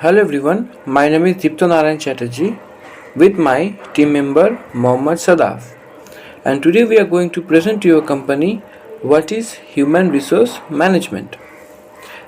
Hello everyone, my name is Deepta Narayan Chatterjee with my team member Mohammad Sadaf, and today we are going to present to your company what is human resource management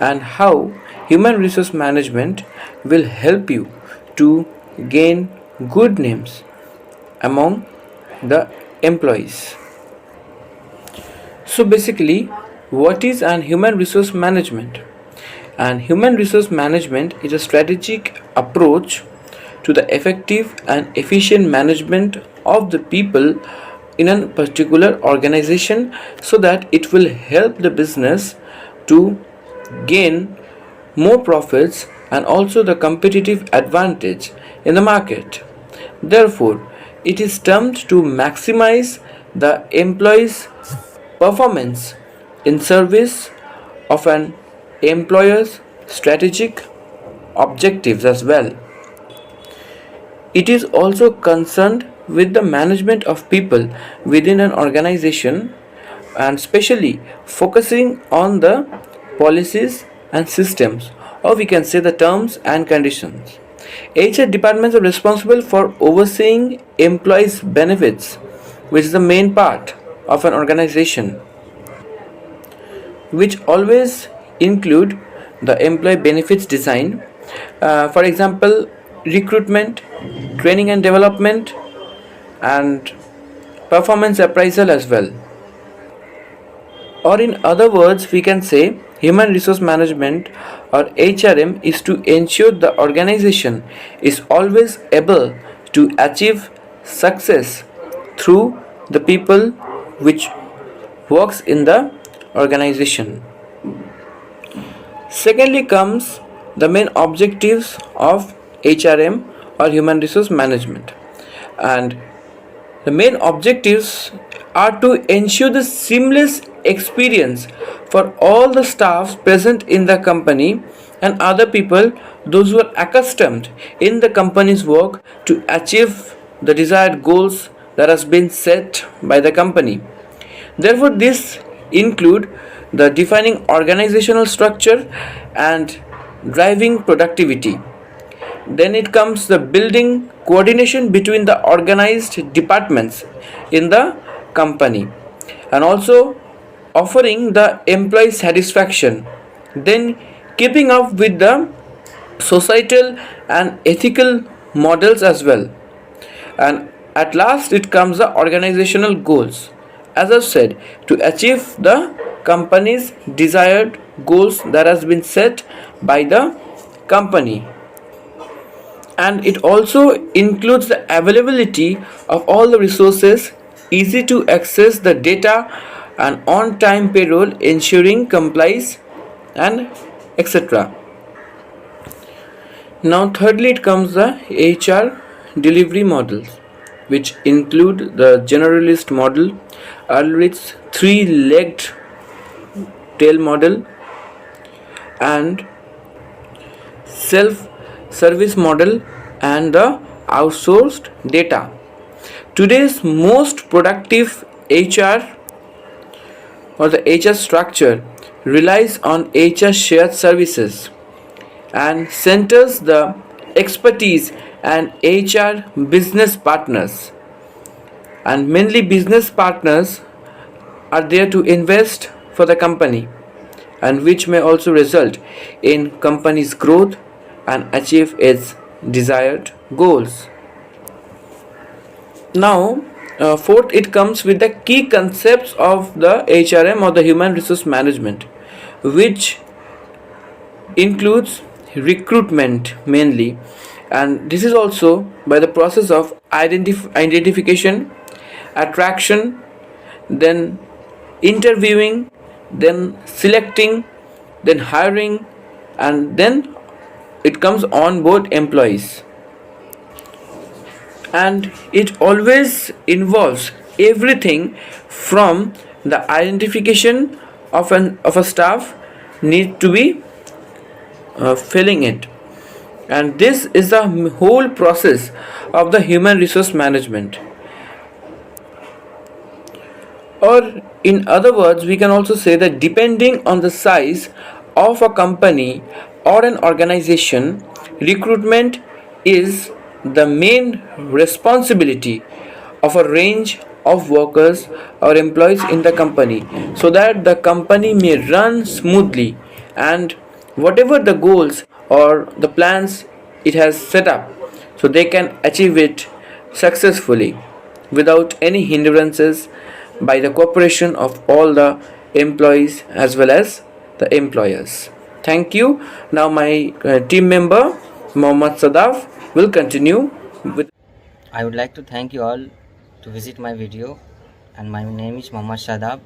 and how human resource management will help you to gain good names among the employees. So basically, what is an human resource management? And human resource management is a strategic approach to the effective and efficient management of the people in a particular organization so that it will help the business to gain more profits and also the competitive advantage in the market. Therefore, it is termed to maximize the employee's performance in service of an employer's strategic objectives as well. It is also concerned with the management of people within an organization and especially focusing on the policies and systems, or we can say the terms and conditions. HR departments are responsible for overseeing employees' benefits, which is the main part of an organization, which always include the employee benefits design, for example, recruitment, training and development, and performance appraisal as well. Or, in other words, we can say human resource management or HRM is to ensure the organization is always able to achieve success through the people which works in the organization. Secondly comes the main objectives of HRM or human resource management, and the main objectives are to ensure the seamless experience for all the staffs present in the company and other people those who are accustomed in the company's work to achieve the desired goals that has been set by the company. Therefore, this include the defining organizational structure and driving productivity. Then it comes the building coordination between the organized departments in the company and also offering the employee satisfaction. Then keeping up with the societal and ethical models as well. And at last it comes the organizational goals. As I've said, to achieve the company's desired goals that has been set by the company, and it also includes the availability of all the resources, easy to access the data, and on time payroll ensuring compliance and etc. Now thirdly it comes the HR delivery models, which include the generalist model, Ulrich's three-legged tail model, and self-service model, and the outsourced data. Today's most productive HR or the HR structure relies on HR shared services and centers the expertise and HR business partners, and mainly business partners are there to invest for the company, and which may also result in company's growth and achieve its desired goals. Now, fourth, it comes with the key concepts of the HRM or the human resource management, which includes recruitment mainly, and this is also by the process of identification, attraction, then interviewing, then selecting, then hiring, and then it comes on board employees, and it always involves everything from the identification of a staff need to be filling it, and this is the whole process of the human resource management. Or, in other words, we can also say that depending on the size of a company or an organization, recruitment is the main responsibility of a range of workers or employees in the company so that the company may run smoothly and whatever the goals or the plans it has set up so they can achieve it successfully without any hindrances by the cooperation of all the employees as well as the employers. Thank you. Now my team member Mohammad Sadaf will continue with. I would like to thank you all to visit my video, and my name is Mohammad Shadab,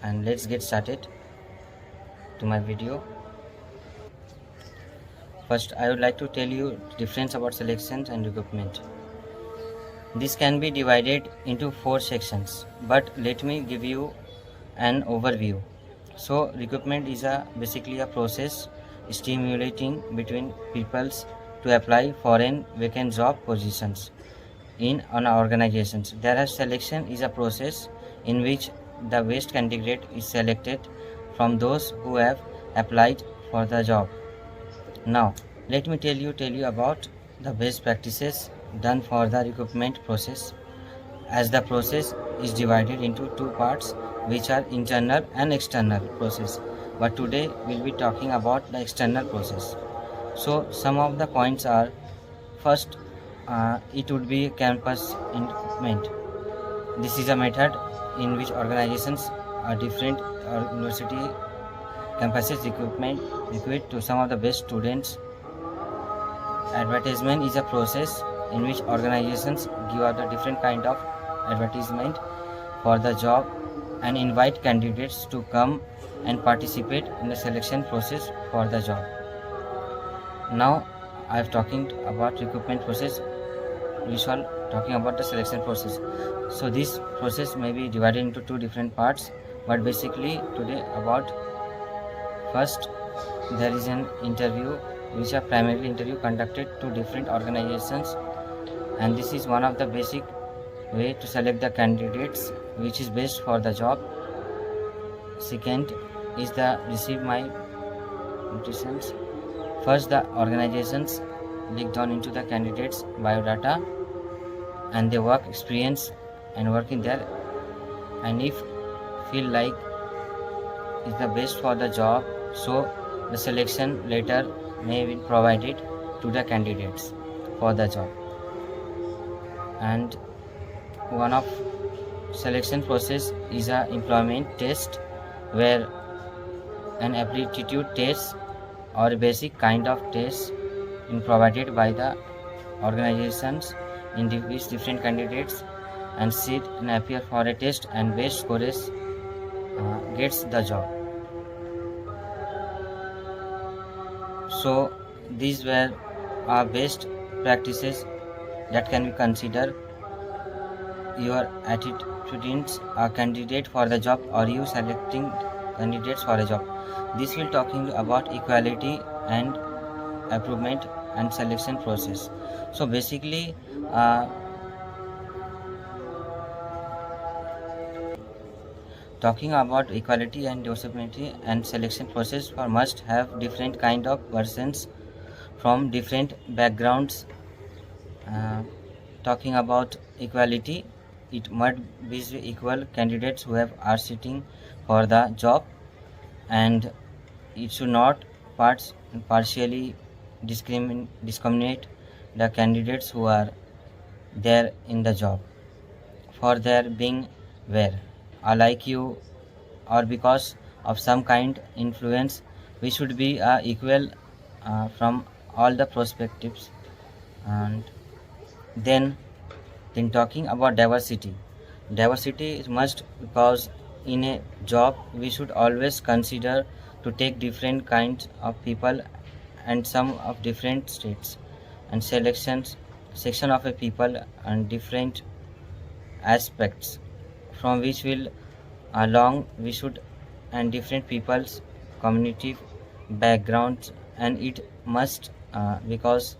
and let's get started to my video. First, I would like to tell you the difference about selections and recruitment. This can be divided into 4 sections, but let me give you an overview. So recruitment is basically a process stimulating between peoples to apply for an vacant job positions in an organizations. Whereas selection is a process in which the best candidate is selected from those who have applied for the job. Now, let me tell you about the best practices done for the recruitment process, as the process is divided into 2 parts, which are internal and external process. But today we'll be talking about the external process. So some of the points are: first, it would be campus recruitment. This is a method in which organizations are different university campuses recruit to some of the best students. Advertisement is a process in which organizations give out a different kind of advertisement for the job and invite candidates to come and participate in the selection process for the job. Now I have talking about recruitment process. We shall talking about the selection process. So this process may be divided into 2 different parts, but basically today about first there is an interview, which are primarily interview conducted to different organizations, and this is one of the basic way to select the candidates which is best for the job. Second is the receive my invitations. First, the organizations dig down into the candidates biodata and their work experience and work in there, and if feel like is the best for the job, so the selection letter may be provided to the candidates for the job. And one of selection process is a employment test, where an aptitude test or basic kind of test is provided by the organizations in which different candidates and sit and appear for a test, and best scores gets the job. So these were our best practices that can be considered. Your attitudes are candidate for the job, or you selecting candidates for a job. This will talking about equality and improvement and selection process. So basically talking about equality and diversity and selection process for must have different kind of persons from different backgrounds. Talking about equality, it must be equal candidates who are sitting for the job, and it should not partially discriminate the candidates who are there in the job for their being where like you or because of some kind influence. We should be equal from all the perspectives. And then talking about diversity is must, because in a job we should always consider to take different kinds of people and some of different states and section of a people and different aspects from which will along we should and different people's community backgrounds, and it must because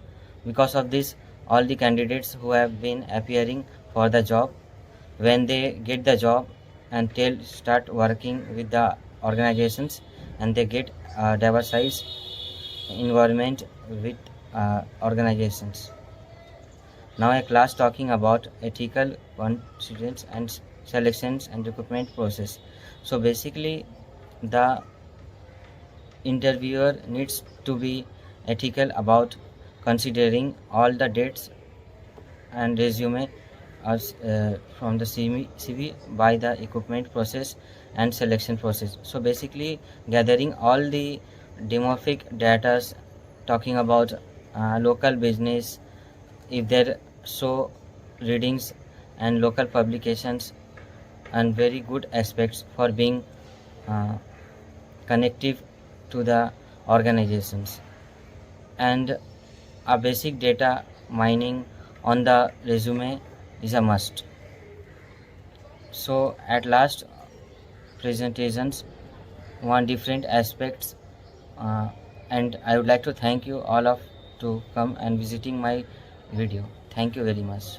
of this all the candidates who have been appearing for the job, when they get the job and they'll start working with the organizations, and they get diverse environment with organizations. Now a class talking about ethical considerations and selections and recruitment process. So basically the interviewer needs to be ethical about considering all the dates and resume as from the CV by the equipment process and selection process. So basically gathering all the demographic data, talking about local business, if there show readings and local publications, and very good aspects for being uh, connective to the organizations, and a basic data mining on the resume is a must. So at last presentations one different aspects, uh, and I would like to thank you all of to come and visiting my video. Thank you very much.